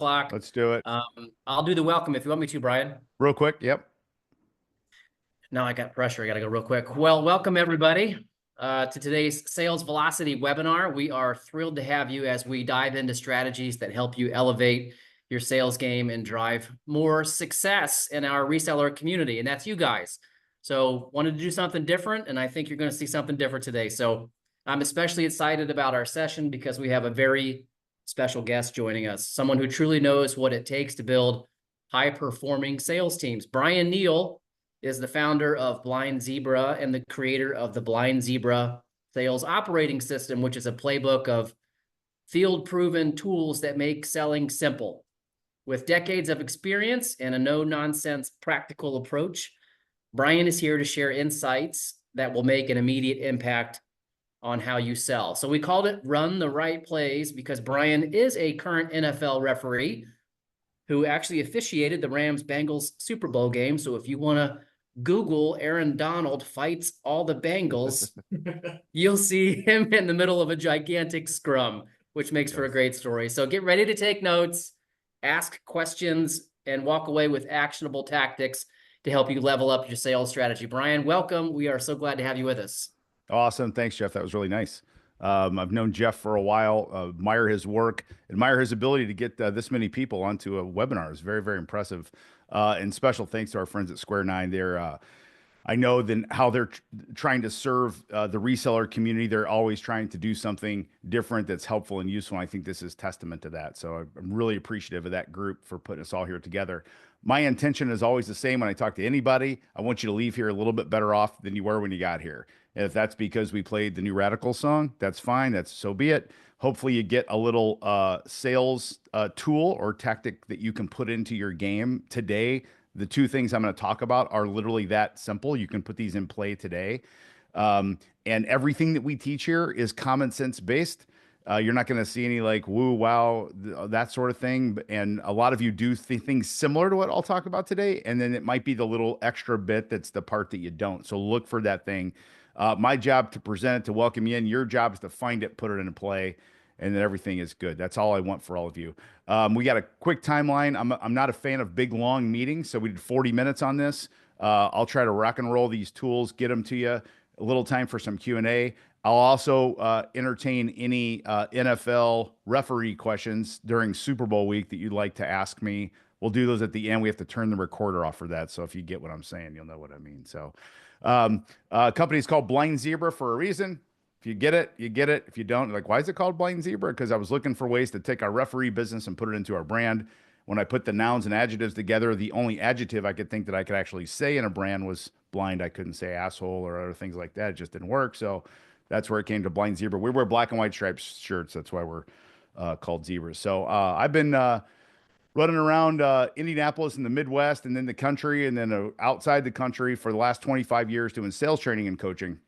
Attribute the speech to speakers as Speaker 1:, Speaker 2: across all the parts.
Speaker 1: o'clock.
Speaker 2: Let's do it.
Speaker 1: I'll do the welcome if you want me to, Brian.
Speaker 2: Real quick. Yep.
Speaker 1: Now I got pressure. I got to go real quick. Well, welcome everybody to today's Sales Velocity webinar. We are thrilled to have you as we dive into strategies that help you elevate your sales game and drive more success in our reseller community. And that's you guys. So wanted to do something different, and I think you're going to see something different today. So I'm especially excited about our session because we have a very special guest joining us, someone who truly knows what it takes to build high-performing sales teams. Brian Neal is the founder of Blind Zebra and the creator of the Blind Zebra Sales Operating System, which is a playbook of field-proven tools that make selling simple. With decades of experience and a no-nonsense practical approach, Brian is here to share insights that will make an immediate impact on how you sell. So we called it Run the Right Plays because Brian is a current NFL referee who actually officiated the Rams-Bengals Super Bowl game. So if you want to Google Aaron Donald fights all the Bengals, you'll see him in the middle of a gigantic scrum, which makes for a great story. So get ready to take notes, ask questions, and walk away with actionable tactics to help you level up your sales strategy. Brian, welcome. We are so glad to have you with us.
Speaker 2: Awesome. Thanks, Jeff. That was really nice. I've known Jeff for a while, admire his work, admire his ability to get this many people onto a webinar. It's very, very impressive. And special thanks to our friends at Square Nine. I know then how they're trying to serve the reseller community. They're always trying to do something different that's helpful and useful. And I think this is testament to that. So I'm really appreciative of that group for putting us all here together. My intention is always the same when I talk to anybody. I want you to leave here a little bit better off than you were when you got here. And if that's because we played the New Radical song, that's fine. That's so be it. Hopefully you get a little sales tool or tactic that you can put into your game today. The two things I'm going to talk about are literally that simple. You can put these in play today. And everything that we teach here is common sense based. You're not going to see any like woo, wow, that sort of thing. And a lot of you do things similar to what I'll talk about today. And then it might be the little extra bit that's the part that you don't. So look for that thing. My job to present it, to welcome you in. Your job is to find it, put it into play, and then everything is good. That's all I want for all of you. We got a quick timeline. I'm not a fan of big, long meetings, so we did 40 minutes on this. I'll try to rock and roll these tools, get them to you. A little time for some Q&A. I'll also entertain any NFL referee questions during Super Bowl week that you'd like to ask me. We'll do those at the end. We have to turn the recorder off for that. So if you get what I'm saying, you'll know what I mean. So company's called Blind Zebra for a reason. If you get it, you get it. If you don't, like, why is it called Blind Zebra? Because I was looking for ways to take our referee business and put it into our brand. When I put the nouns and adjectives together, the only adjective I could think that I could actually say in a brand was blind. I couldn't say asshole or other things like that. It just didn't work. So that's where it came to Blind Zebra. We wear black and white striped shirts. That's why we're called zebras. So I've been running around Indianapolis in the Midwest and then the country and then outside the country for the last 25 years doing sales training and coaching.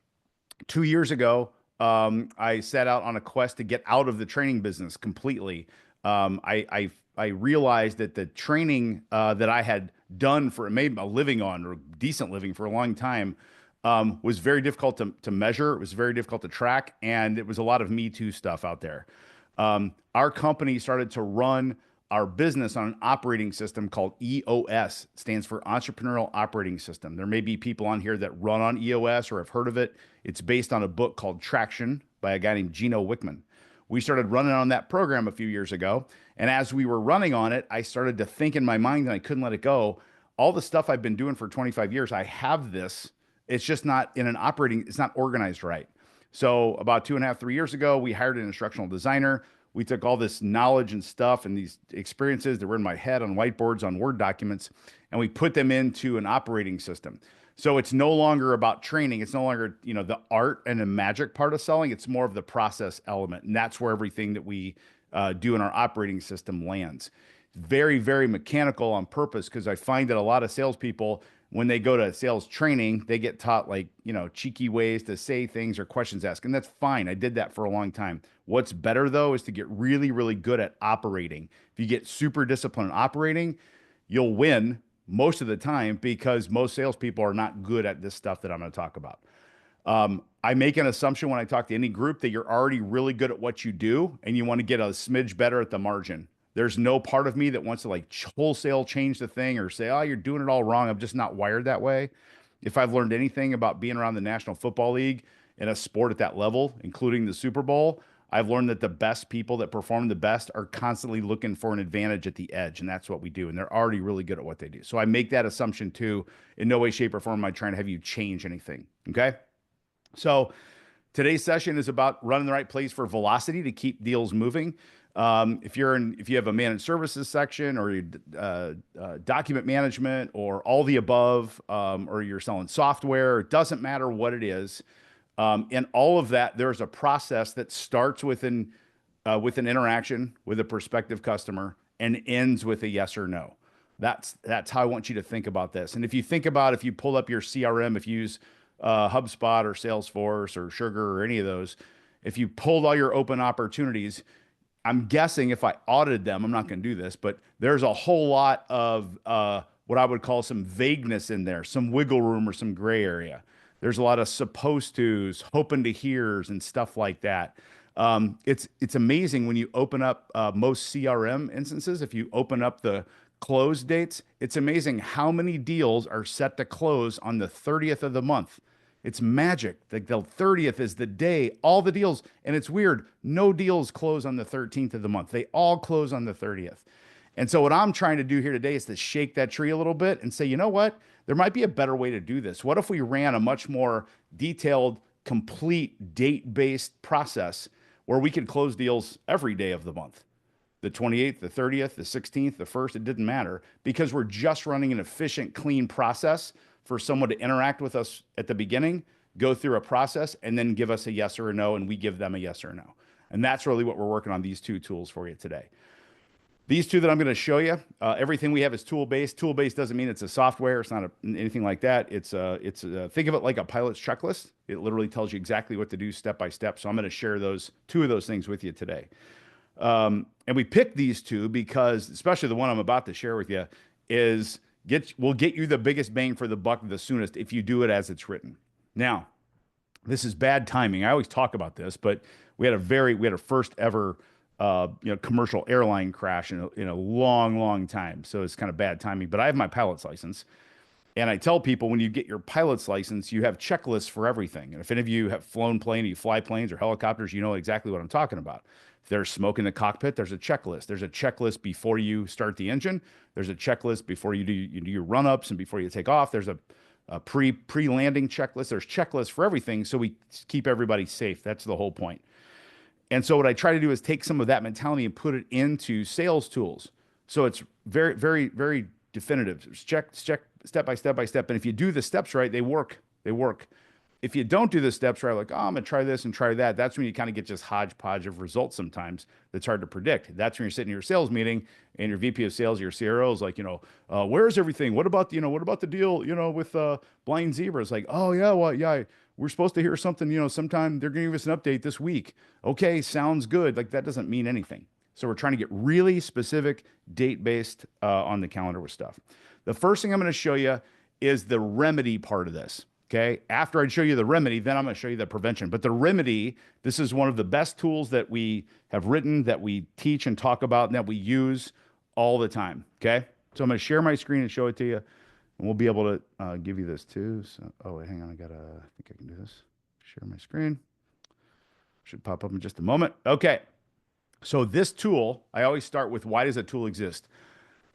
Speaker 2: 2 years ago, I set out on a quest to get out of the training business completely. I realized that the training that I had done for made a living on or decent living for a long time was very difficult to measure. It was very difficult to track, and it was a lot of Me Too stuff out there. Our company started to run our business on an operating system called EOS. It stands for Entrepreneurial Operating System. There may be people on here that run on EOS or have heard of it. It's based on a book called Traction by a guy named Gino Wickman. We started running on that program a few years ago. And as we were running on it, I started to think in my mind and I couldn't let it go. All the stuff I've been doing for 25 years, I have this. It's just not in an operating, it's not organized right. So about 2.5, 3 years ago, we hired an instructional designer. We took all this knowledge and stuff and these experiences that were in my head on whiteboards, on Word documents, and we put them into an operating system. So it's no longer about training. It's no longer, the art and the magic part of selling. It's more of the process element. And that's where everything that we do in our operating system lands. Very, very mechanical on purpose because I find that a lot of salespeople, when they go to sales training, they get taught cheeky ways to say things or questions asked. And that's fine. I did that for a long time. What's better though is to get really, really good at operating. If you get super disciplined in operating, you'll win most of the time because most salespeople are not good at this stuff that I'm going to talk about. I make an assumption when I talk to any group that you're already really good at what you do and you want to get a smidge better at the margin. There's no part of me that wants to like wholesale change the thing or say, oh, you're doing it all wrong. I'm just not wired that way. If I've learned anything about being around the National Football League in a sport at that level, including the Super Bowl, I've learned that the best people that perform the best are constantly looking for an advantage at the edge. And that's what we do. And they're already really good at what they do. So I make that assumption too. In no way, shape, or form am I trying to have you change anything. Okay. So today's session is about running the right plays for velocity to keep deals moving. If you have a managed services section or document management or all the above, or you're selling software, it doesn't matter what it is. In all of that, there's a process that starts with an interaction with a prospective customer and ends with a yes or no. That's how I want you to think about this. And if you think about, if you pull up your CRM, if you use HubSpot or Salesforce or Sugar or any of those, if you pulled all your open opportunities, I'm guessing if I audited them, I'm not going to do this, but there's a whole lot of what I would call some vagueness in there, some wiggle room or some gray area. There's a lot of supposed tos, hoping to hears, and stuff like that. It's amazing when you open up most CRM instances. If you open up the close dates, it's amazing how many deals are set to close on the 30th of the month. It's magic. Like the 30th is the day, all the deals, and it's weird. No deals close on the 13th of the month. They all close on the 30th. And so what I'm trying to do here today is to shake that tree a little bit and say, you know what? There might be a better way to do this. What if we ran a much more detailed, complete date-based process where we could close deals every day of the month? The 28th, the 30th, the 16th, the 1st, it didn't matter, because we're just running an efficient, clean process for someone to interact with us at the beginning, go through a process, and then give us a yes or a no, and we give them a yes or a no. And that's really what we're working on, these two tools for you today. These two that I'm going to show you, everything we have is tool-based. Tool-based doesn't mean it's a software. It's not anything like that. Think of it like a pilot's checklist. It literally tells you exactly what to do step by step. So I'm going to share two of those things with you today. And we picked these two because, especially the one I'm about to share with you, will get you the biggest bang for the buck the soonest if you do it as it's written. Now, this is bad timing. I always talk about this, but we had a first ever commercial airline crash in a long, long time. So it's kind of bad timing. But I have my pilot's license, and I tell people when you get your pilot's license, you have checklists for everything. And if any of you have flown plane, you fly planes or helicopters, you know exactly what I'm talking about. If there's smoke in the cockpit, there's a checklist. There's a checklist before you start the engine. There's a checklist before you do your run-ups and before you take off. There's a pre-landing checklist. There's checklists for everything, so we keep everybody safe. That's the whole point. And so what I try to do is take some of that mentality and put it into sales tools. So it's very, very, very definitive. Check step by step by step. And if you do the steps right, they work. They work. If you don't do the steps right, like, oh, I'm going to try this and try that, that's when you kind of get just hodgepodge of results sometimes that's hard to predict. That's when you're sitting in your sales meeting and your VP of sales, your CRO is like, where's everything? What about the deal, with Blind Zebra? It's like, oh, yeah, well, yeah, we're supposed to hear something, sometime they're going to give us an update this week. Okay, sounds good. Like that doesn't mean anything. So we're trying to get really specific, date-based on the calendar with stuff. The first thing I'm going to show you is the remedy part of this. Okay. After I show you the remedy, then I'm going to show you the prevention. But the remedy, this is one of the best tools that we have written, that we teach and talk about, and that we use all the time. Okay. So I'm going to share my screen and show it to you, and we'll be able to give you this too. So, oh, wait, hang on. I think I can do this. Share my screen. Should pop up in just a moment. Okay. So this tool, I always start with, why does a tool exist?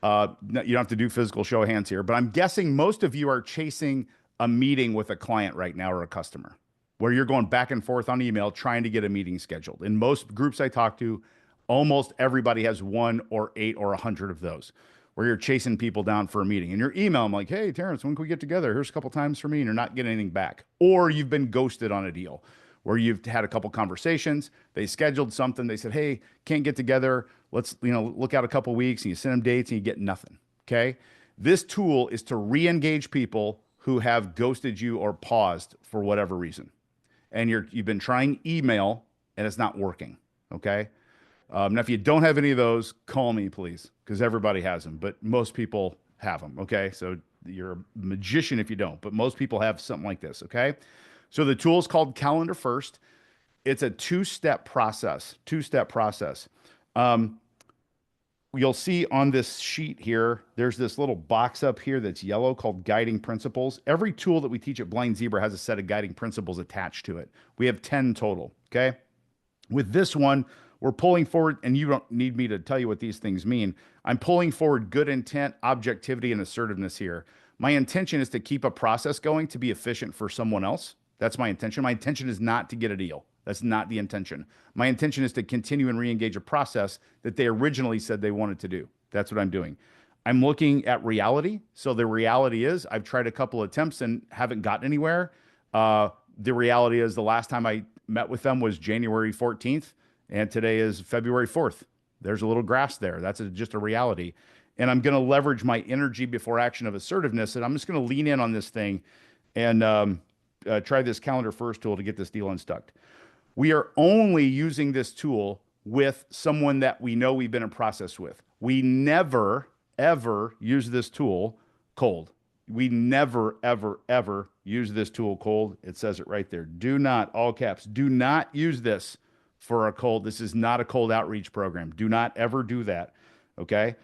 Speaker 2: You don't have to do physical show of hands here, but I'm guessing most of you are chasing a meeting with a client right now, or a customer, where you're going back and forth on email trying to get a meeting scheduled. In most groups I talk to, almost everybody has 1 or 8 or 100 of those, where you're chasing people down for a meeting. In your email, I'm like, hey, Terrence, when can we get together? Here's a couple times for me, and you're not getting anything back. Or you've been ghosted on a deal where you've had a couple conversations. They scheduled something. They said, hey, can't get together. Let's, look out a couple weeks, and you send them dates and you get nothing. Okay. This tool is to re-engage people who have ghosted you or paused for whatever reason. And you've been trying email and it's not working. Okay. Now, if you don't have any of those, call me, please, because everybody has them, but most people have them. Okay. So you're a magician if you don't, but most people have something like this. Okay. So the tool is called Calendar First. It's a two-step process. you'll see on this sheet here, there's this little box up here that's yellow called guiding principles. Every tool that we teach at Blind Zebra has a set of guiding principles attached to it. We have 10 total. Okay. With this one, we're pulling forward, and you don't need me to tell you what these things mean. I'm pulling forward good intent, objectivity, and assertiveness here. My intention is to keep a process going to be efficient for someone else. That's my intention. My intention is not to get a deal. That's not the intention. My intention is to continue and re-engage a process that they originally said they wanted to do. That's what I'm doing. I'm looking at reality. So the reality is I've tried a couple attempts and haven't gotten anywhere. The reality is the last time I met with them was January 14th, and today is February 4th. There's a little grass there. That's just a reality. And I'm going to leverage my energy before action of assertiveness, and I'm just going to lean in on this thing and try this calendar first tool to get this deal unstuck. We are only using this tool with someone that we know we've been in process with. We never, ever use this tool cold. We never, ever, ever use this tool cold. It says it right there. Do not, all caps, do not use this for a cold. This is not a cold outreach program. Do not ever do that. Okay.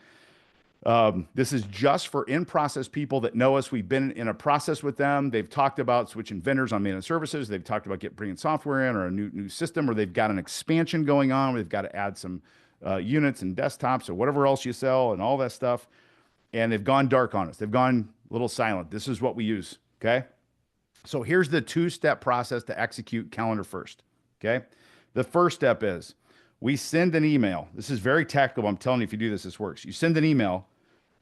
Speaker 2: This is just for in-process people that know us. We've been in a process with them. They've talked about switching vendors on managed services. They've talked about bringing software in or a new system, or they've got an expansion going on. They've got to add some units and desktops or whatever else you sell and all that stuff. And they've gone dark on us. They've gone a little silent. This is what we use. Okay. So here's the two-step process to execute calendar first. Okay. The first step is we send an email. This is very tactical. I'm telling you, if you do this, this works. You send an email,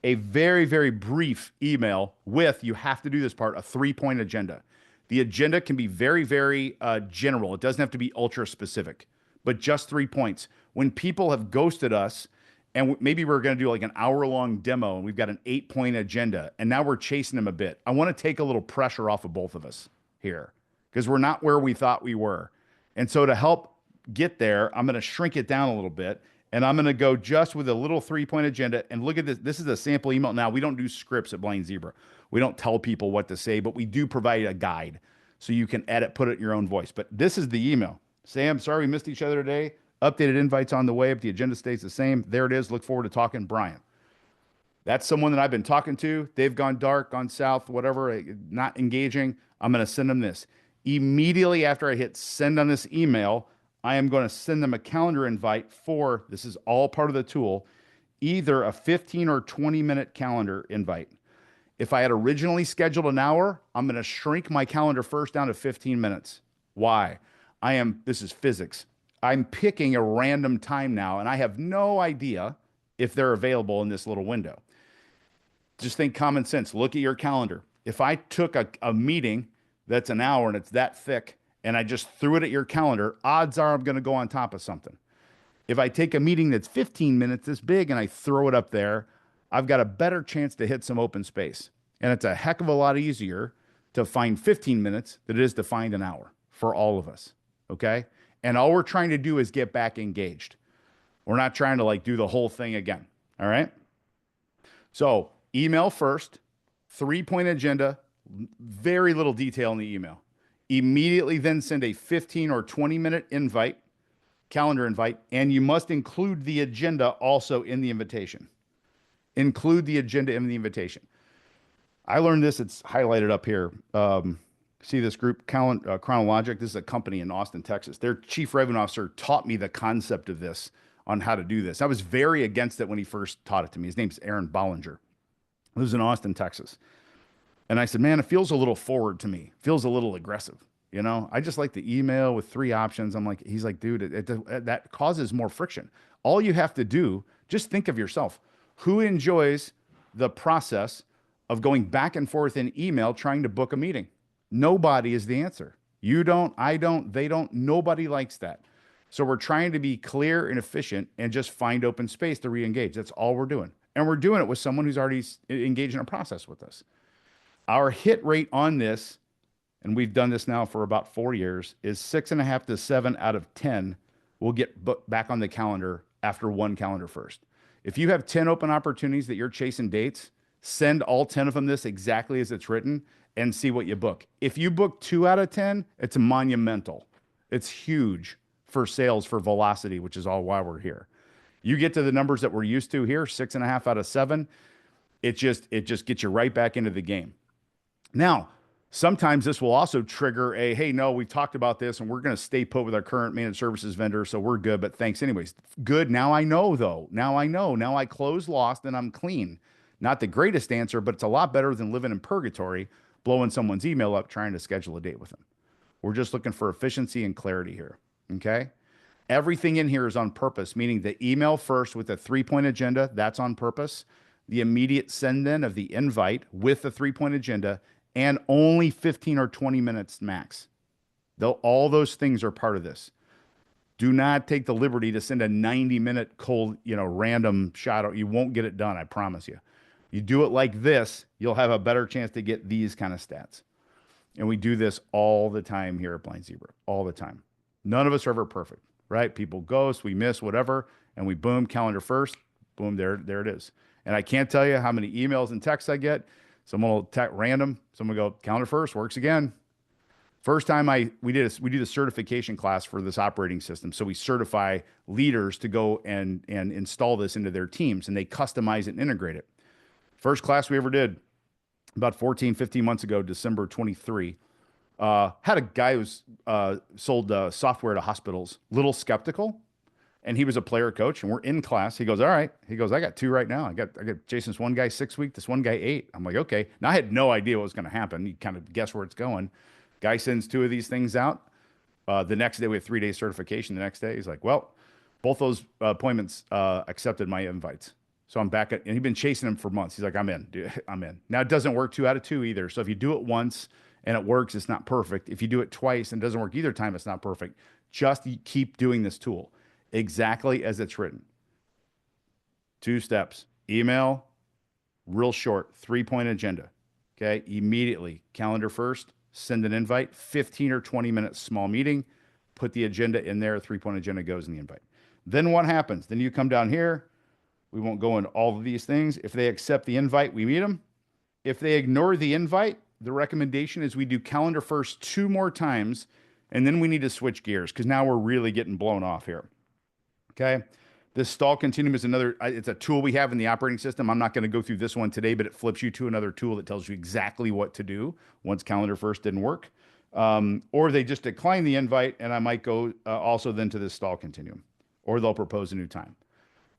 Speaker 2: a very, very brief email with, you have to do this part, a 3-point agenda. The agenda can be very, very general. It doesn't have to be ultra specific, but just 3 points. When people have ghosted us, and maybe we're going to do like an hour-long demo, and we've got an 8-point agenda, and now we're chasing them a bit. I want to take a little pressure off of both of us here because we're not where we thought we were. And so to help get there, I'm going to shrink it down a little bit. And I'm going to go just with a little 3-point agenda. And look at this. This is a sample email. Now, we don't do scripts at Blind Zebra. We don't tell people what to say, but we do provide a guide so you can edit, put it in your own voice. But this is the email. Sam, sorry we missed each other today. Updated invites on the way, but the agenda stays the same. There it is. Look forward to talking. Brian. That's someone that I've been talking to. They've gone dark, gone south, whatever, not engaging. I'm going to send them this. Immediately after I hit send on this email, I am going to send them a calendar invite for, this is all part of the tool, either a 15 or 20-minute calendar invite. If I had originally scheduled an hour, I'm going to shrink my calendar first down to 15 minutes. Why? This is physics. I'm picking a random time now, and I have no idea if they're available in this little window. Just think common sense. Look at your calendar. If I took a meeting that's an hour and it's that thick, and I just threw it at your calendar, odds are I'm going to go on top of something. If I take a meeting that's 15 minutes this big and I throw it up there, I've got a better chance to hit some open space. And it's a heck of a lot easier to find 15 minutes than it is to find an hour for all of us. Okay. And all we're trying to do is get back engaged. We're not trying to like do the whole thing again. All right. So email first, 3-point agenda, very little detail in the email. Immediately then send a 15 or 20-minute invite, calendar invite, and you must include the agenda also in the invitation. Include the agenda in the invitation. I learned this. It's highlighted up here. See this group, Chronologic? This is a company in Austin, Texas. Their chief revenue officer taught me the concept of this on how to do this. I was very against it when he first taught it to me. His name's Aaron Bollinger. He lives in Austin, Texas. And I said, man, it feels a little forward to me. Feels a little aggressive. You know, I just like the email with 3 options. He's like, dude, that causes more friction. All you have to do, just think of yourself. Who enjoys the process of going back and forth in email trying to book a meeting? Nobody is the answer. You don't, I don't, they don't. Nobody likes that. So we're trying to be clear and efficient and just find open space to re-engage. That's all we're doing. And we're doing it with someone who's already engaged in a process with us. Our hit rate on this, and we've done this now for about 4 years, is 6.5 to 7 out of 10 will get back on the calendar after 1 calendar first. If you have 10 open opportunities that you're chasing dates, send all 10 of them this exactly as it's written and see what you book. If you book 2 out of 10, it's monumental. It's huge for sales, for velocity, which is all why we're here. You get to the numbers that we're used to here, 6.5 out of 7. It just gets you right back into the game. Now, sometimes this will also trigger a, hey, no, we talked about this and we're going to stay put with our current managed services vendor, so we're good, but thanks anyways. Good. Now I know, though. Now I know. Now I close lost and I'm clean. Not the greatest answer, but it's a lot better than living in purgatory, blowing someone's email up, trying to schedule a date with them. We're just looking for efficiency and clarity here. Okay. Everything in here is on purpose, meaning the email first with a 3-point agenda, that's on purpose. The immediate send in of the invite with the 3-point agenda, and only 15 or 20 minutes max. Though all those things are part of this. Do not take the liberty to send a 90-minute cold, random shot. You won't get it done, I promise you. You do it like this, you'll have a better chance to get these kind of stats. And we do this all the time here at Blind Zebra, all the time. None of us are ever perfect, right? People ghost, we miss, whatever, and we boom, calendar first, boom, there it is. And I can't tell you how many emails and texts I get. Someone will text random, someone will go, calendar first, works again. First time we do the certification class for this operating system. So we certify leaders to go and install this into their teams, and they customize it and integrate it. First class we ever did about 14, 15 months ago, December 23. Had a guy who's sold software to hospitals, little skeptical, and he was a player coach, and we're in class. He goes, all right. He goes, I got 2 right now. I got Jason's one guy 6 weeks, this one guy 8. I'm like, okay. Now I had no idea what was going to happen. You kind of guess where it's going. Guy sends 2 of these things out. The next day we have 3-day certification. The next day he's like, well, both those appointments accepted my invites. So I'm back and he'd been chasing him for months. He's like, I'm in, dude, I'm in. Now it doesn't work 2 out of 2 either. So if you do it once and it works, it's not perfect. If you do it twice and it doesn't work either time, it's not perfect. Just keep doing this tool exactly as it's written. 2 steps, email, real short, 3-point agenda. Okay. Immediately calendar first, send an invite, 15 or 20 minutes, small meeting, put the agenda in there. 3-point agenda goes in the invite. Then what happens? Then you come down here. We won't go into all of these things. If they accept the invite, we meet them. If they ignore the invite, the recommendation is we do calendar first 2 more times, and then we need to switch gears because now we're really getting blown off here. Okay. This stall continuum is it's a tool we have in the operating system. I'm not going to go through this one today, but it flips you to another tool that tells you exactly what to do once calendar first didn't work. Or they just decline the invite, and I might go also then to this stall continuum, or they'll propose a new time.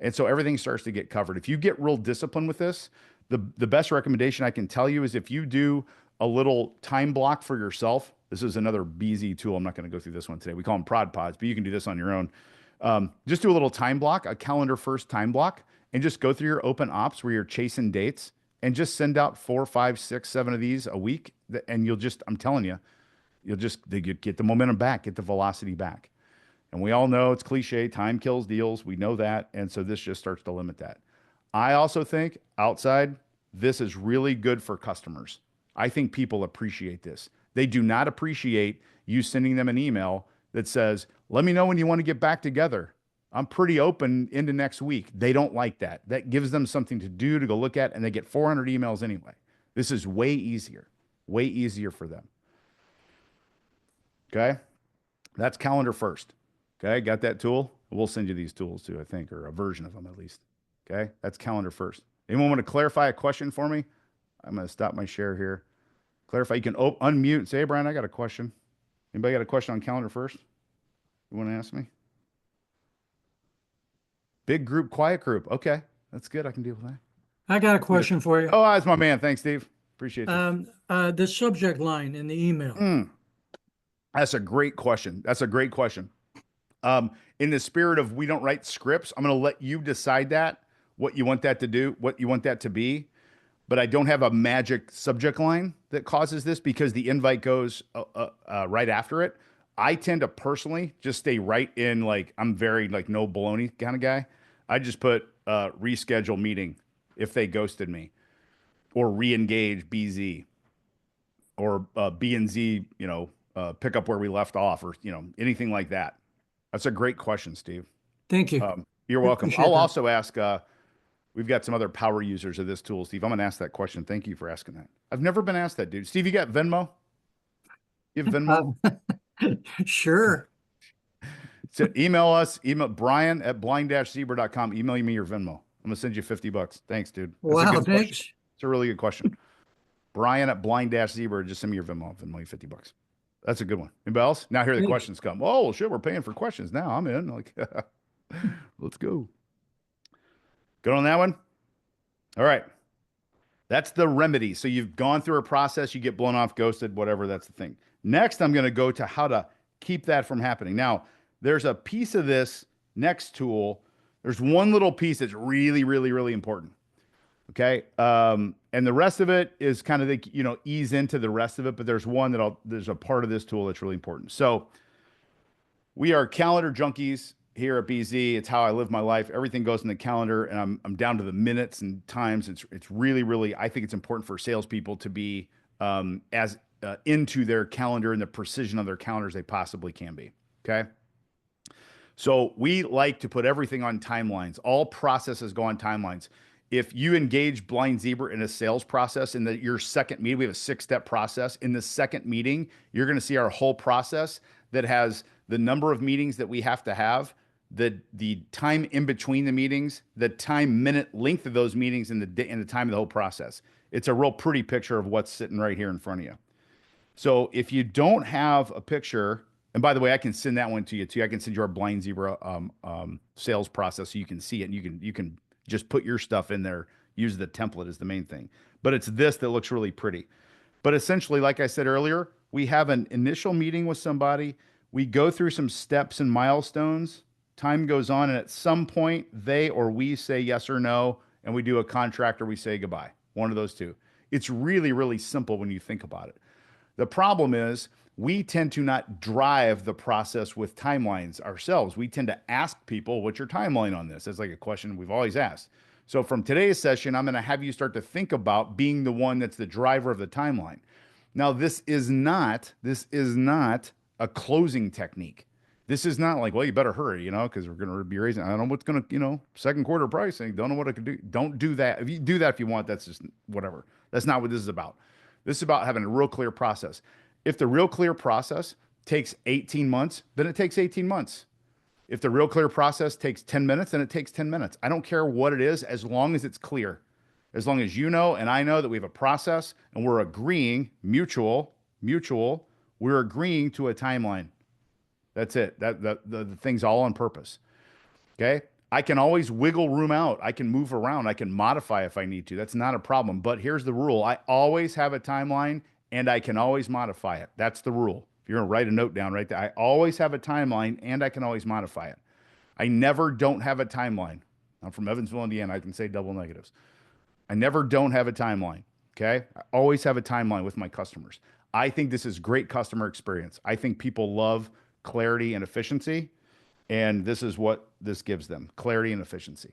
Speaker 2: And so everything starts to get covered. If you get real disciplined with this, the best recommendation I can tell you is if you do a little time block for yourself. This is another BZ tool. I'm not going to go through this one today. We call them prod pods, but you can do this on your own. Just do a little time block, a calendar first time block, and just go through your open ops where you're chasing dates and just send out 4, 5, 6, 7 of these a week. And I'm telling you, you get the momentum back, get the velocity back. And we all know it's cliche, time kills deals. We know that. And so this just starts to limit that. I also think outside, this is really good for customers. I think people appreciate this. They do not appreciate you sending them an email that says, let me know when you want to get back together. I'm pretty open into next week. They don't like that. That gives them something to do, to go look at, and they get 400 emails anyway. This is way easier for them. Okay. That's calendar first. Okay, got that tool? We'll send you these tools too, I think, or a version of them at least. Okay, that's calendar first. Anyone want to clarify a question for me? I'm going to stop my share here. Clarify. You can unmute and say, hey, Brian, I got a question. Anybody got a question on calendar first? You want to ask me? Big group, quiet group. Okay, that's good. I can deal with that.
Speaker 3: I got a question for you.
Speaker 2: Oh, that's my man. Thanks, Steve. Appreciate you.
Speaker 3: The subject line in the email.
Speaker 2: That's a great question. In the spirit of we don't write scripts, I'm going to let you decide what you want that to do, what you want that to be. But I don't have a magic subject line that causes this because the invite goes right after it. I tend to personally just stay right in, like, I'm very like no baloney kind of guy. I just put reschedule meeting if they ghosted me, or re-engage BZ, or B and Z, pick up where we left off, or anything like that. That's a great question, Steve.
Speaker 3: Thank you.
Speaker 2: You're welcome. I'll also ask, we've got some other power users of this tool, Steve. I'm going to ask that question. Thank you for asking that. I've never been asked that, dude. Steve, you got Venmo? You have Venmo?
Speaker 3: Sure.
Speaker 2: So email us, email Brian at blind-zebra.com. Email me your Venmo. I'm going to send you $50. Thanks, dude. That's a
Speaker 3: Wow,
Speaker 2: good question.
Speaker 3: thanks.
Speaker 2: It's a really good question. Brian at blind-zebra. Just send me your Venmo. I'll Venmo you $50. That's a good one. Anybody else? Now here the
Speaker 3: Thanks.
Speaker 2: questions come. Oh, shit, we're paying for questions. Now I'm in. Like, let's go. Good on that one? All right. That's the remedy. So you've gone through a process, you get blown off, ghosted, whatever, that's the thing. Next, I'm going to go to how to keep that from happening. Now, there's a piece of this next tool. There's one little piece that's really, really, really important. Okay. And the rest of it is kind of the, ease into the rest of it, but there's there's a part of this tool that's really important. So we are calendar junkies here at BZ. It's how I live my life. Everything goes in the calendar, and I'm down to the minutes and times. It's really, really, I think it's important for salespeople to be as into their calendar and the precision of their calendar as they possibly can be. Okay. So we like to put everything on timelines. All processes go on timelines. If you engage Blind Zebra in a sales process in your second meeting, we have a 6-step process. In the second meeting, you're going to see our whole process that has the number of meetings that we have to have, the time in between the meetings, the minute length of those meetings, and the time of the whole process. It's a real pretty picture of what's sitting right here in front of you. So if you don't have a picture, and by the way, I can send that one to you too. I can send you our Blind Zebra sales process so you can see it, and you can just put your stuff in there. Use the template is the main thing. But it's this that looks really pretty. But essentially, like I said earlier, we have an initial meeting with somebody. We go through some steps and milestones. Time goes on, and at some point, they or we say yes or no, and we do a contract or we say goodbye. One of those two. It's really, really simple when you think about it. The problem is we tend to not drive the process with timelines ourselves. We tend to ask people, what's your timeline on this? That's like a question we've always asked. So from today's session, I'm going to have you start to think about being the one that's the driver of the timeline. Now, this is not a closing technique. This is not like, well, you better hurry, because we're going to be raising, I don't know what's going to, second quarter pricing. Don't know what I could do. Don't do that. If you do that, if you want, that's just whatever. That's not what this is about. This is about having a real clear process. If the real clear process takes 18 months, then it takes 18 months. If the real clear process takes 10 minutes, then it takes 10 minutes. I don't care what it is, as long as it's clear. As long as you know and I know that we have a process and we're agreeing, mutual, we're agreeing to a timeline. That's it. The thing's all on purpose. Okay? I can always wiggle room out. I can move around. I can modify if I need to. That's not a problem. But here's the rule. I always have a timeline, and I can always modify it. That's the rule. If you're going to write a note down right there, I always have a timeline, and I can always modify it. I never don't have a timeline. I'm from Evansville, Indiana. I can say double negatives. I never don't have a timeline. Okay? I always have a timeline with my customers. I think this is great customer experience. I think people love clarity and efficiency, and this is what this gives them: clarity and efficiency.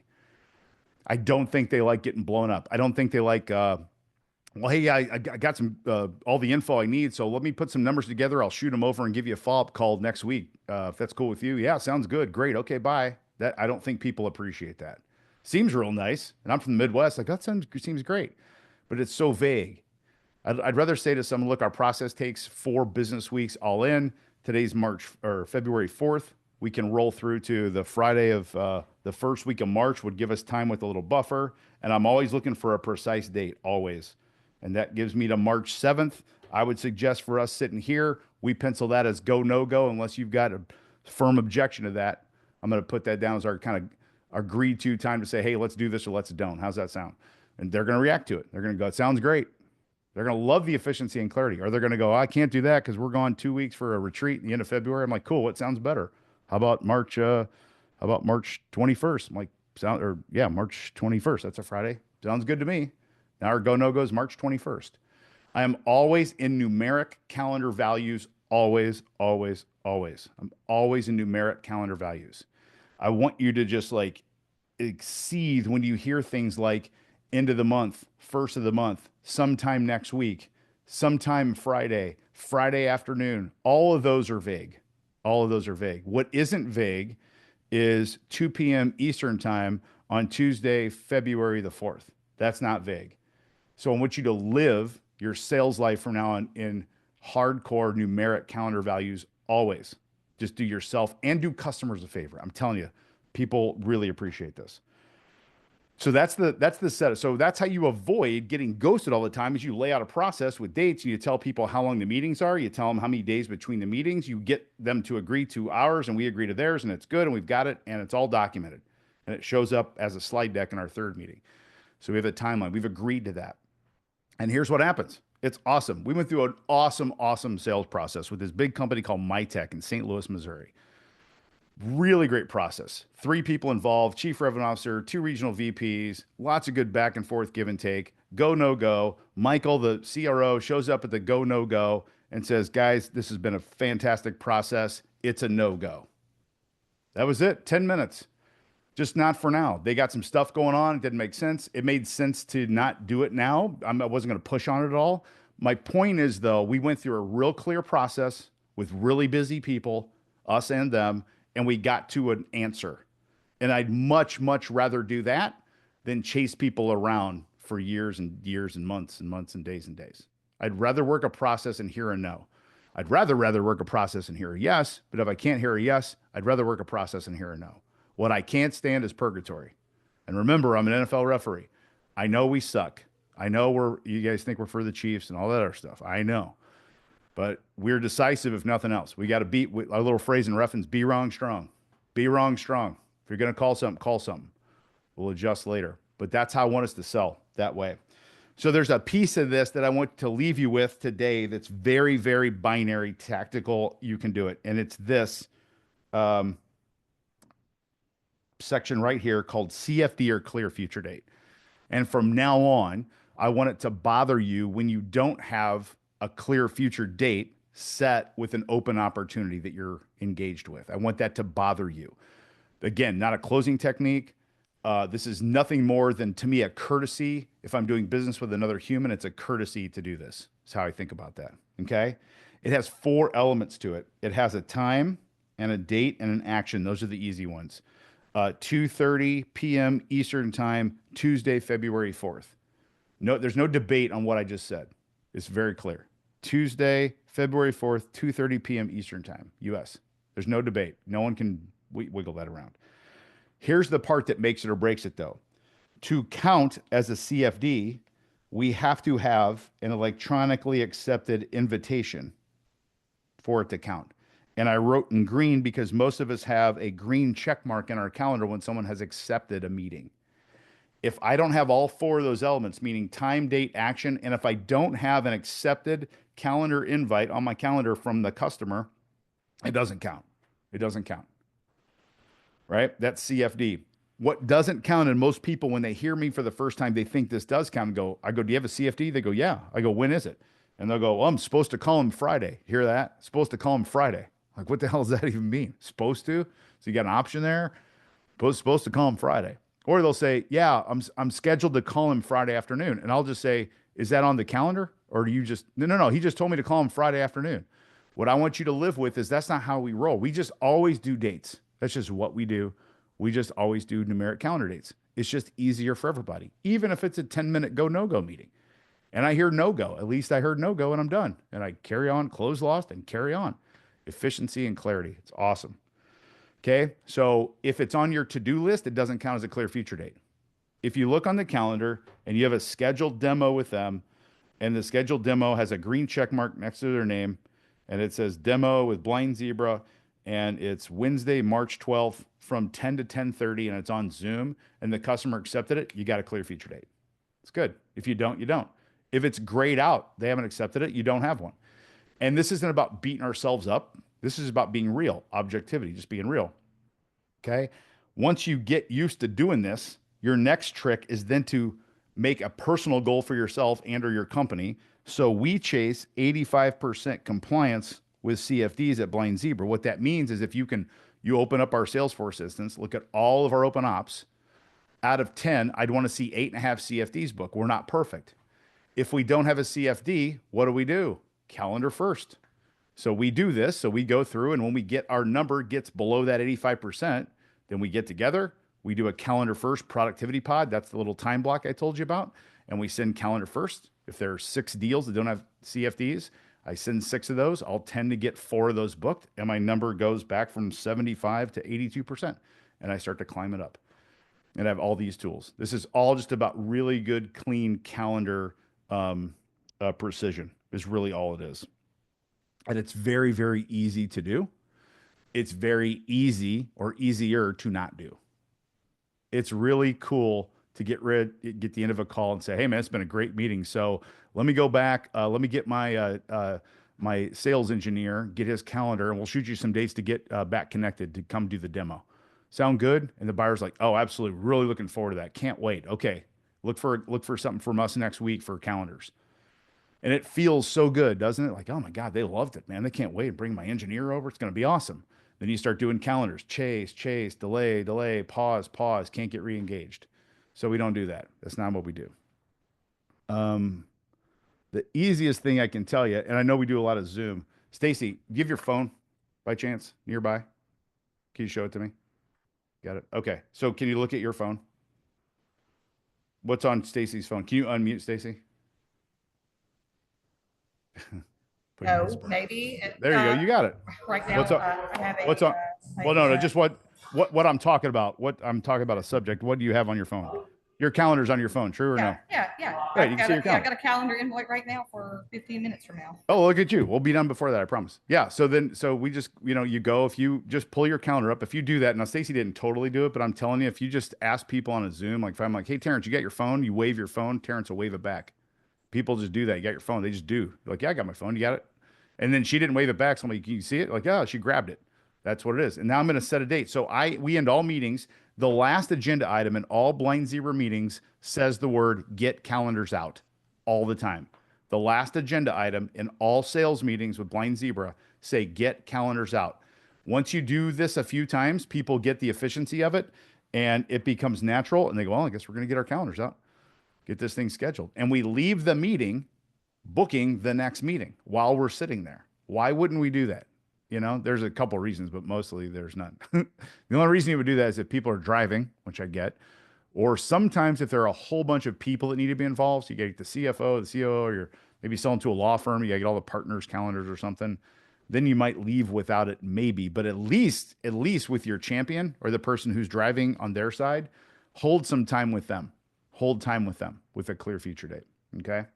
Speaker 2: I don't think they like getting blown up. I don't think they like, well, hey, I got some all the info I need, so let me put some numbers together. I'll shoot them over and give you a follow-up call next week. If that's cool with you. Yeah, sounds good. Great. Okay, bye. I don't think people appreciate that. Seems real nice. And I'm from the Midwest. Like, that seems great. But it's so vague. I'd rather say to someone, look, our process takes 4 business weeks all in. Today's February 4th. We can roll through to the Friday of the first week of March, would give us time with a little buffer. And I'm always looking for a precise date, always. And that gives me to March 7th. I would suggest for us sitting here, we pencil that as go, no go, unless you've got a firm objection to that. I'm going to put that down as our kind of agreed to time to say, hey, let's do this or let's don't. How's that sound? And they're going to react to it. They're going to go, it sounds great. They're going to love the efficiency and clarity. Or they're going to go, I can't do that because we're gone 2 weeks for a retreat at the end of February. I'm like, cool, what sounds better? How about March 21st? I'm like, March 21st. That's a Friday. Sounds good to me. Now our go, no goes March 21st. I am always in numeric calendar values. Always, always, always. I'm always in numeric calendar values. I want you to just like seethe when you hear things like end of the month, first of the month, sometime next week, sometime Friday afternoon. All of those are vague. All of those are vague. What isn't vague is 2 p.m. Eastern time on Tuesday, February the 4th. That's not vague. So I want you to live your sales life from now on in hardcore numeric calendar values always. Just do yourself and do customers a favor. I'm telling you, people really appreciate this. So that's the setup. So that's how you avoid getting ghosted all the time is you lay out a process with dates and you tell people how long the meetings are. You tell them how many days between the meetings. You get them to agree to ours and we agree to theirs and it's good and we've got it and it's all documented. And it shows up as a slide deck in our third meeting. So we have a timeline. We've agreed to that. And here's what happens. It's awesome. We went through an awesome sales process with this big company called Mytech in St. Louis, Missouri. Really great process. 3 people involved, chief revenue officer, 2 regional VPs, lots of good back and forth give and take. Go, no go. Michael, the CRO, shows up at the go, no go and says, guys, this has been a fantastic process. It's a no go. That was it. 10 minutes. Just not for now. They got some stuff going on. It didn't make sense. It made sense to not do it now. I wasn't going to push on it at all. My point is, though, we went through a real clear process with really busy people, us and them, and we got to an answer. And I'd much rather do that than chase people around for years and years and months and days and days. I'd rather work a process and hear a no. I'd rather work a process and hear a yes, but if I can't hear a yes, I'd rather work a process and hear a no. What I can't stand is purgatory. And remember, I'm an NFL referee. I know we suck. I know you guys think we're for the Chiefs and all that other stuff. I know. But we're decisive if nothing else. We got to beat our little phrase in reference, be wrong strong. Be wrong strong. If you're going to call something. We'll adjust later. But that's how I want us to sell that way. So there's a piece of this that I want to leave you with today that's very, very binary, tactical. You can do it. And it's this section right here called CFD or clear future date. And from now on, I want it to bother you when you don't have a clear future date set with an open opportunity that you're engaged with. I want that to bother you. Again, not a closing technique. This is nothing more than, to me, a courtesy. If I'm doing business with another human, it's a courtesy to do this. That's how I think about that. Okay. It has 4 elements to it. It has a time and a date and an action. Those are the easy ones. 2:30 p.m. Eastern time, Tuesday, February 4th. No, there's no debate on what I just said. It's very clear. Tuesday, February 4th, 2:30 p.m. Eastern time, US. There's no debate. No one can wiggle that around. Here's the part that makes it or breaks it, though. To count as a CFD, we have to have an electronically accepted invitation for it to count. And I wrote in green because most of us have a green check mark in our calendar when someone has accepted a meeting. If I don't have all 4 of those elements, meaning time, date, action, and if I don't have an accepted calendar invite on my calendar from the customer, it doesn't count. It doesn't count. Right? That's CFD. What doesn't count, and most people, when they hear me for the first time, they think this does count. I go, do you have a CFD? They go, yeah. I go, when is it? And they'll go, well, I'm supposed to call him Friday. Hear that? Supposed to call him Friday. Like, what the hell does that even mean? Supposed to? So you got an option there? Supposed to call him Friday. Or they'll say, yeah, I'm scheduled to call him Friday afternoon. And I'll just say, is that on the calendar? Or do you just, no, he just told me to call him Friday afternoon. What I want you to live with is that's not how we roll. We just always do dates. That's just what we do. We just always do numeric calendar dates. It's just easier for everybody, even if it's a 10-minute go, no-go meeting. And I hear no-go. At least I heard no-go and I'm done. And I carry on, close lost, and carry on. Efficiency and clarity. It's awesome. Okay. So if it's on your to-do list, it doesn't count as a clear future date. If you look on the calendar and you have a scheduled demo with them, and the scheduled demo has a green check mark next to their name, and it says demo with Blind Zebra, and it's Wednesday, March 12th from 10 to 10:30, and it's on Zoom, and the customer accepted it, you got a clear future date. It's good. If you don't, you don't. If it's grayed out, they haven't accepted it, you don't have one. And this isn't about beating ourselves up. This is about being real, objectivity, just being real. Okay. Once you get used to doing this, your next trick is then to make a personal goal for yourself and or your company. So we chase 85% compliance with CFDs at Blind Zebra. What that means is if you open up our Salesforce instance, look at all of our open ops, out of 10, I'd want to see 8.5 CFDs book. We're not perfect. If we don't have a CFD, what do? Calendar first. So we do this. So we go through, and when we get our number gets below that 85%, then we get together. We do a calendar first productivity pod. That's the little time block I told you about. And we send calendar first. If there are 6 deals that don't have CFDs, I send 6 of those. I'll tend to get 4 of those booked, and my number goes back from 75 to 82%. And I start to climb it up. And I have all these tools. This is all just about really good, clean calendar precision is really all it is. And it's very, very easy to do. It's very easy or easier to not do. It's really cool to get the end of a call and say, hey man, it's been a great meeting. So let me go back. Let me get my my sales engineer, get his calendar, and we'll shoot you some dates to get back connected to come do the demo. Sound good? And the buyer's like, oh, absolutely. Really looking forward to that. Can't wait. Okay. Look for something from us next week for calendars. And it feels so good, doesn't it? Like, oh my God, they loved it, man. They can't wait to bring my engineer over. It's going to be awesome. Then you start doing calendars, chase, delay, pause, can't get re-engaged. So we don't do that. That's not what we do. The easiest thing I can tell you, and I know we do a lot of Zoom. Stacy, give your phone by chance nearby. Can you show it to me? Got it. Okay. So can you look at your phone? What's on Stacy's phone? Can you unmute Stacy?
Speaker 4: No, maybe.
Speaker 2: There you go. You got it.
Speaker 4: Right now,
Speaker 2: What's up?
Speaker 4: I have
Speaker 2: What's on? Well, no, just
Speaker 4: what?
Speaker 2: what I'm talking about. What I'm talking about a subject. What do you have on your phone? Your calendar's on your phone, true or no?
Speaker 4: Yeah.
Speaker 2: Right, you can see your
Speaker 4: I
Speaker 2: calendar.
Speaker 4: got a calendar invite right now for 15 minutes from now.
Speaker 2: Oh, look at you. We'll be done before that, I promise. Yeah. So we just, you go, if you just pull your calendar up, if you do that, now Stacy didn't totally do it, but I'm telling you, if you just ask people on a Zoom, like if I'm like, hey, Terrence, you got your phone? You wave your phone, Terrence will wave it back. People just do that. You got your phone. They just do. You're like, yeah, I got my phone. You got it? And then she didn't wave it back. So I'm like, can you see it? Like, yeah, she grabbed it. That's what it is. And now I'm going to set a date. So we end all meetings. The last agenda item in all Blind Zebra meetings says the word get calendars out all the time. The last agenda item in all sales meetings with Blind Zebra say get calendars out. Once you do this a few times, people get the efficiency of it and it becomes natural. And they go, well, I guess we're going to get our calendars out, get this thing scheduled. And we leave the meeting booking the next meeting while we're sitting there. Why wouldn't we do that? There's a couple reasons, but mostly there's none. The only reason you would do that is if people are driving, which I get, or sometimes if there are a whole bunch of people that need to be involved. So you get the CFO, the COO, or you're maybe selling to a law firm, you gotta get all the partners' calendars or something. Then you might leave without it, maybe. But at least with your champion or the person who's driving on their side, hold some time with them. Hold time with them with a clear future date. Okay.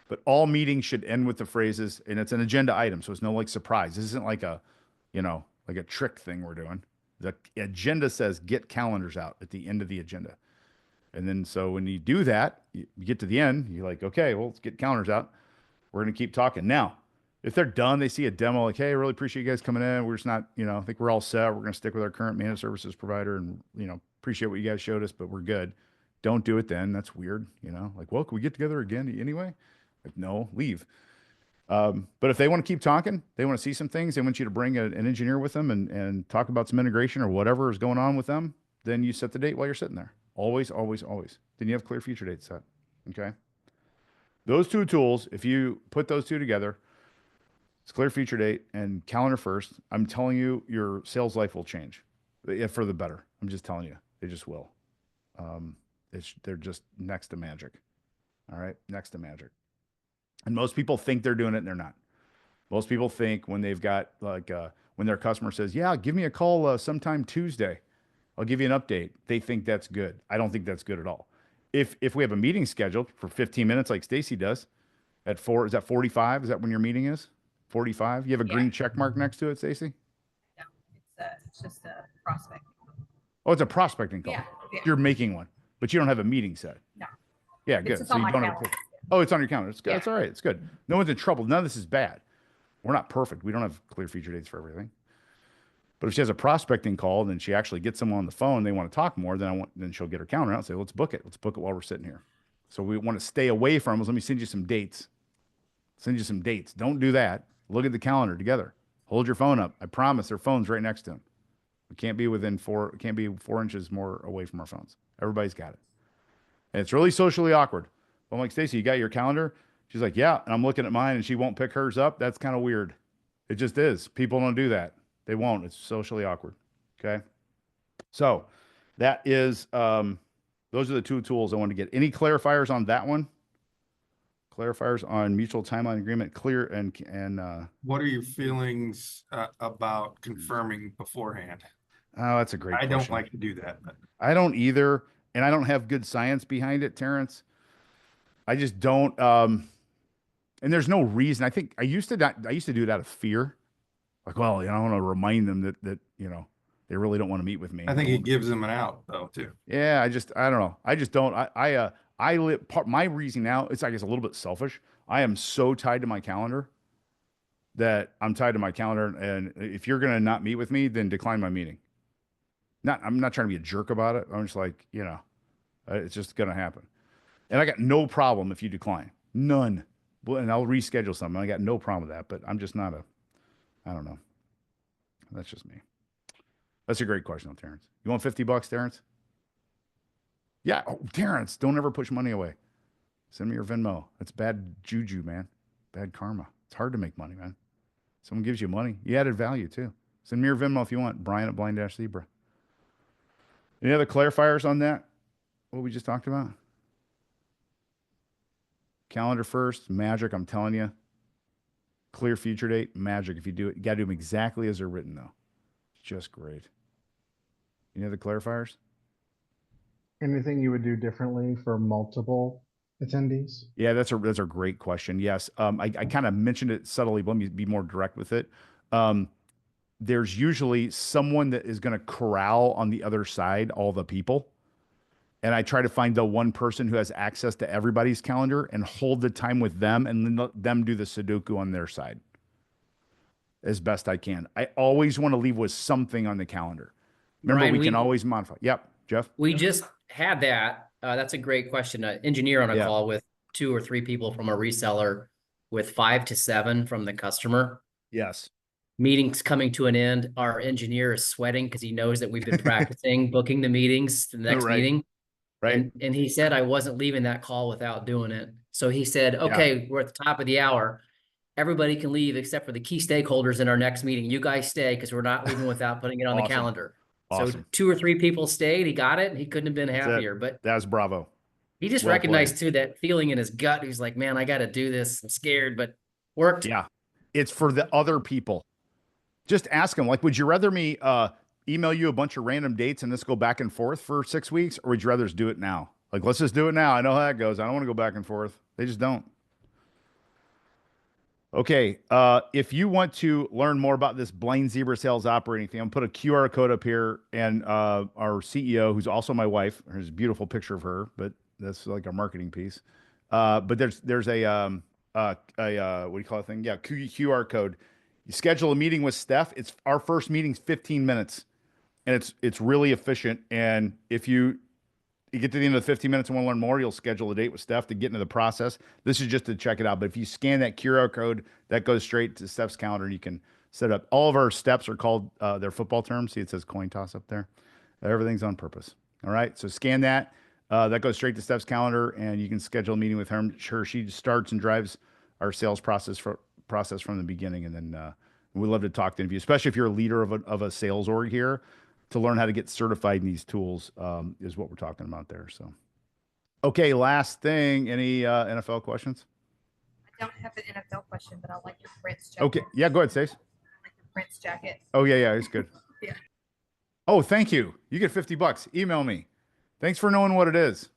Speaker 2: But all meetings should end with the phrases, and it's an agenda item, so it's no surprise. This isn't like a trick thing we're doing. The agenda says get calendars out at the end of the agenda. And then so when you do that, you get to the end, you're like, okay, well, let's get calendars out. We're going to keep talking. Now, if they're done, they see a demo like, hey, I really appreciate you guys coming in. We're just not, I think we're all set. We're going to stick with our current managed services provider and, appreciate what you guys showed us, but we're good. Don't do it then. That's weird. Like, well, can we get together again anyway? Like, no, leave. But if they want to keep talking, they want to see some things, they want you to bring an engineer with them and talk about some integration or whatever is going on with them, then you set the date while you're sitting there. Always, always, always. Then you have clear future dates set. Okay. Those two tools, if you put those two together, it's clear future date and calendar first. I'm telling you, your sales life will change for the better. I'm just telling you, they just will. They're just next to magic. All right. Next to magic. And most people think they're doing it and they're not. Most people think when they've got when their customer says, yeah, give me a call sometime Tuesday, I'll give you an update. They think that's good. I don't think that's good at all. If we have a meeting scheduled for 15 minutes like Stacy does at 4, is that 45? Is that when your meeting is? 45? You have a green check mark next to it, Stacy?
Speaker 4: No, it's just a prospect.
Speaker 2: Oh, it's a prospecting call.
Speaker 4: Yeah.
Speaker 2: You're making one, but you don't have a meeting set.
Speaker 4: No.
Speaker 2: Yeah, good.
Speaker 4: It's just on my calendar.
Speaker 2: Oh, it's on your calendar. It's good.
Speaker 4: Yeah.
Speaker 2: It's all right. It's good. No one's in trouble. None of this is bad. We're not perfect. We don't have clear future dates for everything. But if she has a prospecting call, then she actually gets someone on the phone, they want to talk more, then she'll get her calendar out and say, let's book it. Let's book it while we're sitting here. So we want to stay away from, let me send you some dates. Don't do that. Look at the calendar together. Hold your phone up. I promise their phone's right next to them. We can't be can't be 4 inches more away from our phones. Everybody's got it. And it's really socially awkward. I'm like, Stacy, you got your calendar? She's like, yeah. And I'm looking at mine and she won't pick hers up. That's kind of weird. It just is. People don't do that. They won't. It's socially awkward. Okay. So that is, those are the two tools I want to get. Any clarifiers on that one? clarifiers on mutual timeline agreement clear and
Speaker 5: What are your feelings about confirming beforehand?
Speaker 2: oh, that's a great
Speaker 5: I
Speaker 2: question.
Speaker 5: don't like to do that, but
Speaker 2: I don't either, and I don't have good science behind it, Terrence. I just don't. And there's no reason. I think I used to do it out of fear. Like, well, I want to remind them that they really don't want to meet with me.
Speaker 5: I think it gives them an out though too.
Speaker 2: Yeah, I don't know. I just don't. I live my reason now. It's I guess a little bit selfish. I am so tied to my calendar that I'm tied to my calendar, and if you're gonna not meet with me, then decline my meeting. I'm not trying to be a jerk about it. I'm just like, it's just gonna happen, and I got no problem if you decline. None. Well, and I'll reschedule something. I got no problem with that, but I'm just not I don't know. That's just me. That's a great question, Terrence. You want $50, Terrence? Yeah. Oh, Terrence, don't ever push money away. Send me your Venmo. That's bad juju, man. Bad karma. It's hard to make money, man. Someone gives you money. You added value too. Send me your Venmo if you want. Brian at Blind-Zebra. Any other clarifiers on that? What we just talked about? Calendar first, magic, I'm telling you. Clear future date, magic. If you do it, you got to do them exactly as they're written, though. It's just great. Any other clarifiers?
Speaker 6: Anything you would do differently for multiple attendees?
Speaker 2: Yeah, that's a great question. Yes, I kind of mentioned it subtly, but let me be more direct with it. There's usually someone that is going to corral on the other side all the people. And I try to find the one person who has access to everybody's calendar and hold the time with them and then let them do the Sudoku on their side as best I can. I always want to leave with something on the calendar. Remember,
Speaker 1: Brian,
Speaker 2: we can always modify. Yep, Jeff.
Speaker 1: We just had that. That's a great question. An engineer on a call with 2 or 3 people from a reseller with 5 to 7 from the customer.
Speaker 2: Yes.
Speaker 1: Meetings coming to an end. Our engineer is sweating because he knows that we've been practicing booking the meetings to the next meeting.
Speaker 2: Right.
Speaker 1: And he said, I wasn't leaving that call without doing it. So he said, okay, we're at the top of the hour. Everybody can leave except for the key stakeholders in our next meeting. You guys stay because we're not leaving without putting it on the calendar. So 2 or 3 people stayed. He got it. He couldn't have been happier. But
Speaker 2: that's bravo.
Speaker 1: He just recognized too that feeling in his gut. He's like, man, I got to do this. I'm scared, but worked.
Speaker 2: Yeah. It's for the other people. Just ask them, like, would you rather me email you a bunch of random dates and this go back and forth for 6 weeks, or would you rather just do it now? Like, let's just do it now. I know how that goes. I don't want to go back and forth. They just don't. Okay. If you want to learn more about this Blind-Zebra sales operating thing, I'm going to put a QR code up here, and our CEO, who's also my wife, there's a beautiful picture of her, but that's like a marketing piece. But there's a what do you call it thing? Yeah. QR code. You schedule a meeting with Steph. It's our first meeting's 15 minutes. And it's really efficient. And if you get to the end of the 15 minutes and want to learn more, you'll schedule a date with Steph to get into the process. This is just to check it out. But if you scan that QR code, that goes straight to Steph's calendar, and you can set up. All of our steps are called their football terms. See, it says coin toss up there. Everything's on purpose. All right. So scan that. That goes straight to Steph's calendar, and you can schedule a meeting with her. Sure, she starts and drives our sales process from the beginning. And then we'd love to talk to you, especially if you're a leader of a sales org here. To learn how to get certified in these tools is what we're talking about there. So, okay, last thing. Any NFL questions?
Speaker 4: I don't have an NFL question, but I like your Prince jacket.
Speaker 2: Okay, yeah, go ahead, Stace.
Speaker 4: I like your Prince jacket.
Speaker 2: Oh yeah, it's good.
Speaker 4: Yeah.
Speaker 2: Oh, thank you. You get $50. Email me. Thanks for knowing what it is.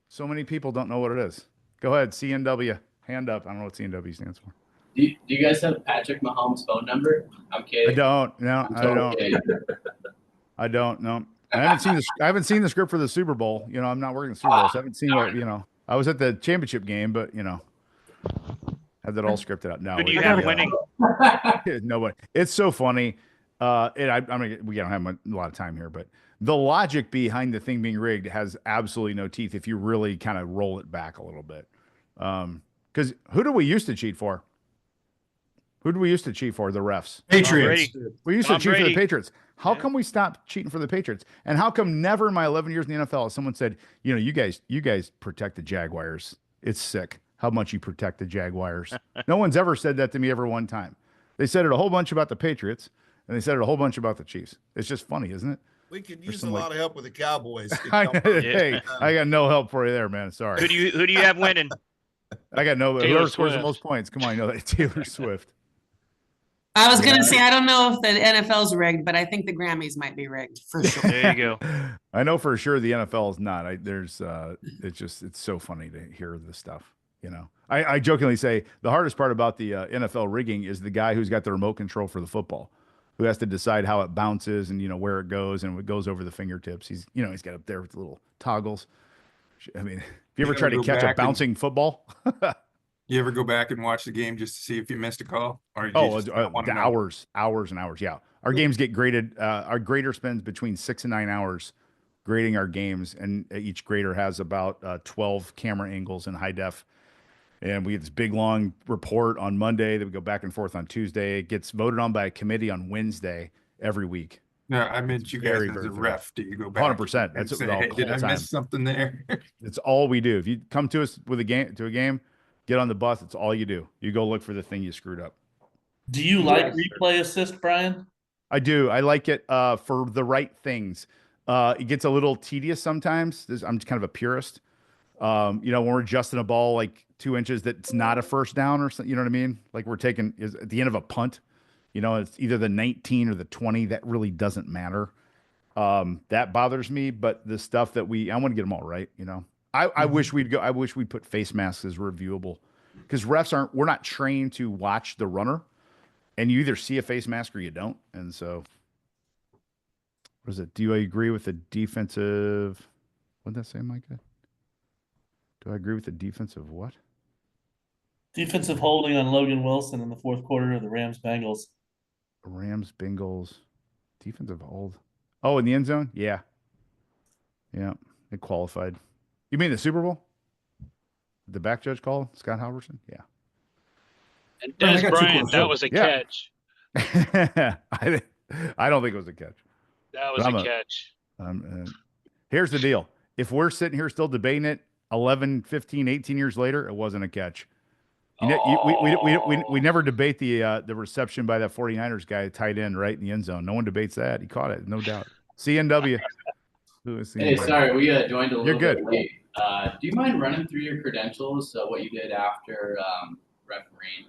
Speaker 2: So many people don't know what it is. Go ahead, CNW. Hand up. I don't know what CNW stands for.
Speaker 7: Do you guys have Patrick Mahomes' phone number? I'm kidding.
Speaker 2: I don't. No, I don't. I don't know. I haven't seen the script for the Super Bowl. I'm not working the Super Bowl, so I haven't seen what, I was at the championship game, but had that all scripted out. No,
Speaker 8: Who do you have winning?
Speaker 2: Nobody. It's so funny. We don't have a lot of time here, but the logic behind the thing being rigged has absolutely no teeth if you really kind of roll it back a little bit. Because who do we used to cheat for? Who do we used to cheat for? The refs.
Speaker 5: Patriots.
Speaker 2: We used to cheat for the Patriots. How come we stopped cheating for the Patriots? And how come never in my 11 years in the NFL, someone said, you guys protect the Jaguars. It's sick how much you protect the Jaguars. No one's ever said that to me ever one time. They said it a whole bunch about the Patriots, and they said it a whole bunch about the Chiefs. It's just funny, isn't it?
Speaker 9: We could use a lot of help with the Cowboys.
Speaker 2: Hey, I got no help for you there, man. Sorry.
Speaker 8: Who do you have winning?
Speaker 2: I got no.
Speaker 8: Taylor
Speaker 2: Whoever scores the
Speaker 8: Swift.
Speaker 2: most points. Come on, I know that Taylor Swift.
Speaker 9: I was gonna say I don't know if the NFL's rigged, but I think the Grammys might be rigged for sure.
Speaker 8: There you go.
Speaker 2: I know for sure the NFL is not. It's so funny to hear this stuff. I jokingly say the hardest part about the NFL rigging is the guy who's got the remote control for the football, who has to decide how it bounces and where it goes and it goes over the fingertips. He's got up there with the little toggles. I mean, if you ever try to catch a bouncing football,
Speaker 5: You ever go back and watch the game just to see if you missed a call? Or you just don't wanna know?
Speaker 2: hours and hours. Yeah, our games get graded. Our grader spends between 6 and 9 hours grading our games, and each grader has about 12 camera angles in high def. And we get this big long report on Monday that we go back and forth on Tuesday. It gets voted on by a committee on Wednesday every week.
Speaker 5: No, I meant you guys
Speaker 2: Very,
Speaker 5: as
Speaker 2: very
Speaker 5: a
Speaker 2: thorough.
Speaker 5: ref. Do you go back?
Speaker 2: 100%.
Speaker 5: and
Speaker 2: That's what
Speaker 5: say,
Speaker 2: we all
Speaker 5: hey,
Speaker 2: the
Speaker 5: did
Speaker 2: whole
Speaker 5: I
Speaker 2: time.
Speaker 5: miss something there?
Speaker 2: It's all we do. If you come to us with a game, get on the bus. It's all you do. You go look for the thing you screwed up.
Speaker 10: Do you like replay assist, Brian?
Speaker 2: I do. I like it for the right things. It gets a little tedious sometimes. I'm just kind of a purist. When we're adjusting a ball like 2 inches, that's not a first down or something. You know what I mean? Like we're taking is at the end of a punt. It's either the 19 or the 20. That really doesn't matter. That bothers me. But the stuff that I want to get them all right. I wish we'd put face masks as reviewable, because we're not trained to watch the runner, and you either see a face mask or you don't. And so, what is it? Do you agree with the defensive? What did that say, Micah? Do I agree with the defensive what?
Speaker 10: Defensive holding on Logan Wilson in the fourth quarter of the Rams-Bengals.
Speaker 2: Rams-Bengals defensive hold. Oh, in the end zone? Yeah. Yeah, it qualified. You mean the Super Bowl? The back judge call, Scott Halverson? Yeah.
Speaker 8: And Des Bryant, that was a catch.
Speaker 2: I don't think it was a catch.
Speaker 8: That was a catch.
Speaker 2: Here's the deal. If we're sitting here still debating it 11, 15, 18 years later, it wasn't a catch. We never debate the reception by that 49ers guy tight end right in the end zone. No one debates that. He caught it, no doubt. CNW.
Speaker 7: Hey, sorry, we joined a little
Speaker 2: You're
Speaker 7: bit
Speaker 2: good.
Speaker 7: late. Do you mind running through your credentials, what you did after refereeing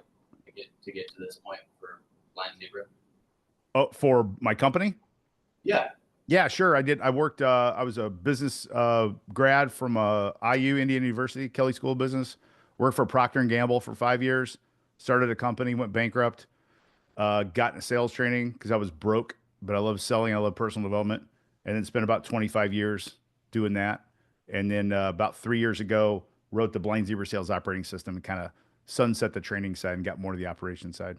Speaker 7: to get to this point for Blind Zebra?
Speaker 2: Oh, for my company?
Speaker 7: Yeah.
Speaker 2: Yeah, sure. I did. I worked. I was a business grad from IU, Indiana University, Kelley School of Business. Worked for Procter & Gamble for 5 years. Started a company, went bankrupt. Got into sales training because I was broke, but I love selling. I love personal development. And then spent about 25 years doing that. And then about 3 years ago, wrote the Blind Zebra Sales Operating System and kind of sunset the training side and got more to the operation side.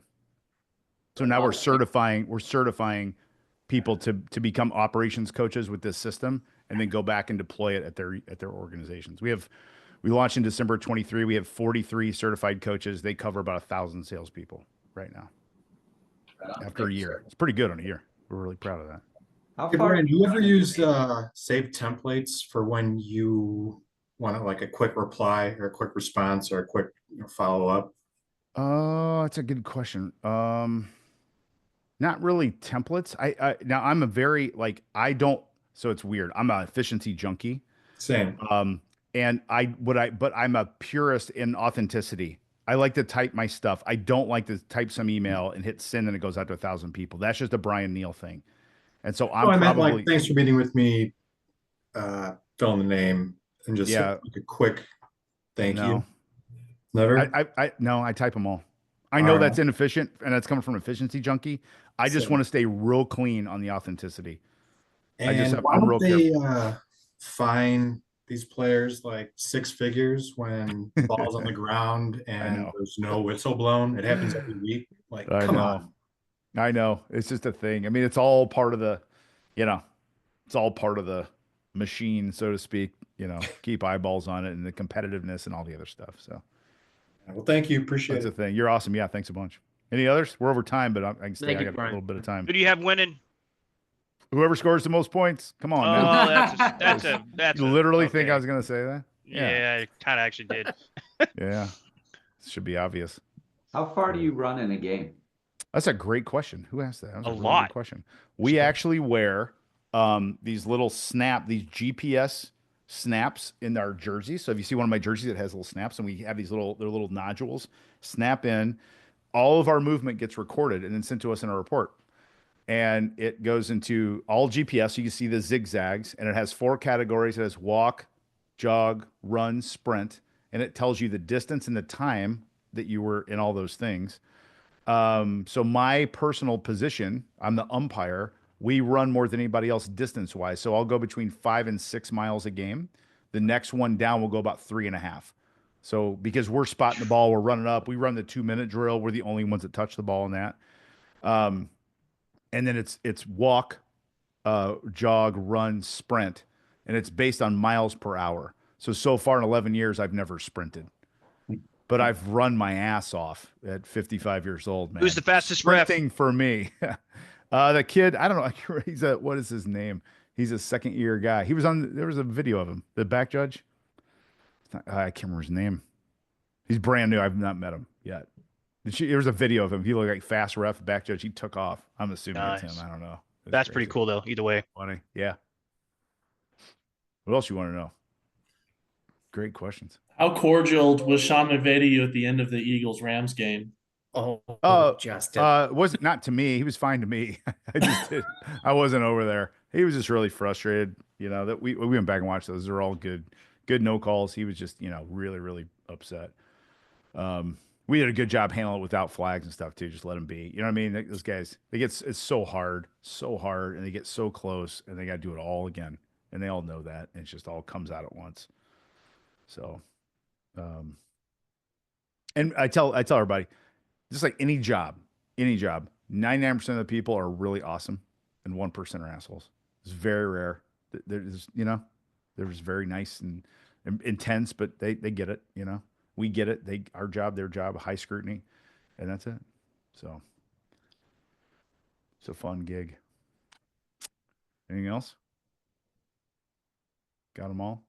Speaker 2: So now we're certifying people to become operations coaches with this system, and then go back and deploy it at their organizations. We launched in December 23. We have 43 certified coaches. They cover about 1,000 salespeople right now. After a year, it's pretty good on a year. We're really proud of that.
Speaker 11: Hey, Brian, do you ever use save templates for when you want like a quick reply or a quick response or a quick follow up?
Speaker 2: Oh, that's a good question. Not really templates. Now I'm a very so it's weird. I'm an efficiency junkie.
Speaker 11: Same.
Speaker 2: But I'm a purist in authenticity. I like to type my stuff. I don't like to type some email and hit send and it goes out to 1,000 people. That's just a Brian Neal thing. And so
Speaker 11: I meant like, thanks for meeting with me, fill in the name and just like a quick thank you. Never?
Speaker 2: I type them all. I know that's inefficient and that's coming from an efficiency junkie. I just want to stay real clean on the authenticity.
Speaker 11: And why don't they fine these players like 6 figures when the ball's on the ground and there's no whistle blown? It happens every week. Like, come on.
Speaker 2: I know. It's just a thing. I mean, it's all part of the, it's all part of the machine, so to speak, keep eyeballs on it and the competitiveness and all the other stuff. So,
Speaker 11: well, thank you. Appreciate it.
Speaker 2: That's the thing. You're awesome. Yeah. Thanks a bunch. Any others? We're over time, but I can stay. I got a little bit of time.
Speaker 8: Who do you have winning?
Speaker 2: Whoever scores the most points. Come on.
Speaker 8: Oh, that's
Speaker 2: you literally think I was going to say that?
Speaker 8: Yeah, I kind of actually did.
Speaker 2: Yeah. It should be obvious.
Speaker 12: How far do you run in a game?
Speaker 2: That's a great question. Who asked that? That was
Speaker 8: a
Speaker 2: really
Speaker 8: lot.
Speaker 2: Good question. We actually wear these little these GPS snaps in our jerseys. So if you see one of my jerseys that has little snaps, and we have these they're little nodules, snap in, all of our movement gets recorded and then sent to us in a report. And it goes into all GPS. You can see the zigzags, and it has 4 categories. It has walk, jog, run, sprint, and it tells you the distance and the time that you were in all those things. So my personal position, I'm the umpire. We run more than anybody else distance-wise. So I'll go between 5 and 6 miles a game. The next one down will go about 3.5. So because we're spotting the ball, we're running up. We run the 2-minute drill. We're the only ones that touch the ball in that. And then it's walk, jog, run, sprint, and it's based on miles per hour. So far in 11 years, I've never sprinted, but I've run my ass off at 55 years old, man.
Speaker 8: Who's the fastest ref?
Speaker 2: Sprinting for me. The kid, I don't know. He's what is his name? He's a 2nd-year guy. There was a video of him, the back judge. I can't remember his name. He's brand new. I've not met him yet. There was a video of him. He looked like fast ref, back judge. He took off. I'm assuming it's him. I don't know.
Speaker 8: That's pretty cool, though. Either way.
Speaker 2: Funny. Yeah. What else you want to know? Great questions.
Speaker 10: How cordial was Sean McVay at the end of the Eagles-Rams game?
Speaker 1: Justin.
Speaker 2: Wasn't not to me. He was fine to me. I wasn't over there. He was just really frustrated. That we went back and watched those. They're all good no calls. He was just really, really upset. We did a good job handling it without flags and stuff too. Just let them be. You know what I mean? Those guys, it's so hard, and they get so close, and they got to do it all again, and they all know that, and it just all comes out at once. So, and I tell everybody, just like any job, 99% of the people are really awesome, and 1% are assholes. It's very rare. They're just very nice and intense, but they get it. We get it. Our job, their job, high scrutiny, and that's it. So it's a fun gig. Anything else? Got them all?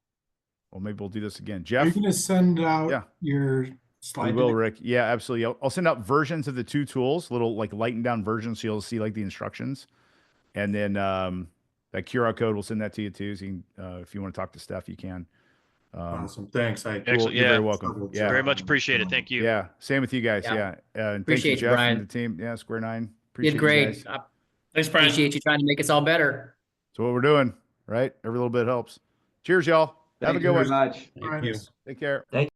Speaker 2: Well, maybe we'll do this again. Jeff?
Speaker 11: Are you going to send out your slide?
Speaker 2: We will, Rick. Yeah, absolutely. I'll send out versions of the 2 tools, little like lightened down versions, so you'll see like the instructions. And then that QR code, we'll send that to you too. So you can, if you want to talk to Steph, you can.
Speaker 11: Awesome. Thanks.
Speaker 2: Cool. You're very welcome. Yeah.
Speaker 8: Very much appreciated. Thank you.
Speaker 2: Yeah. Same with you guys. Yeah. And
Speaker 1: Appreciate
Speaker 2: thank you,
Speaker 1: you,
Speaker 2: Jeff,
Speaker 1: Brian.
Speaker 2: and the team. Yeah. Square 9.
Speaker 1: You
Speaker 2: Appreciate
Speaker 1: did great.
Speaker 2: You guys.
Speaker 10: Thanks, Brian.
Speaker 1: Appreciate you trying to make us all better.
Speaker 2: So what we're doing, right? Every little bit helps. Cheers, y'all. Have a good one.
Speaker 12: Much.
Speaker 11: Thank you.
Speaker 2: Take care.
Speaker 12: Thank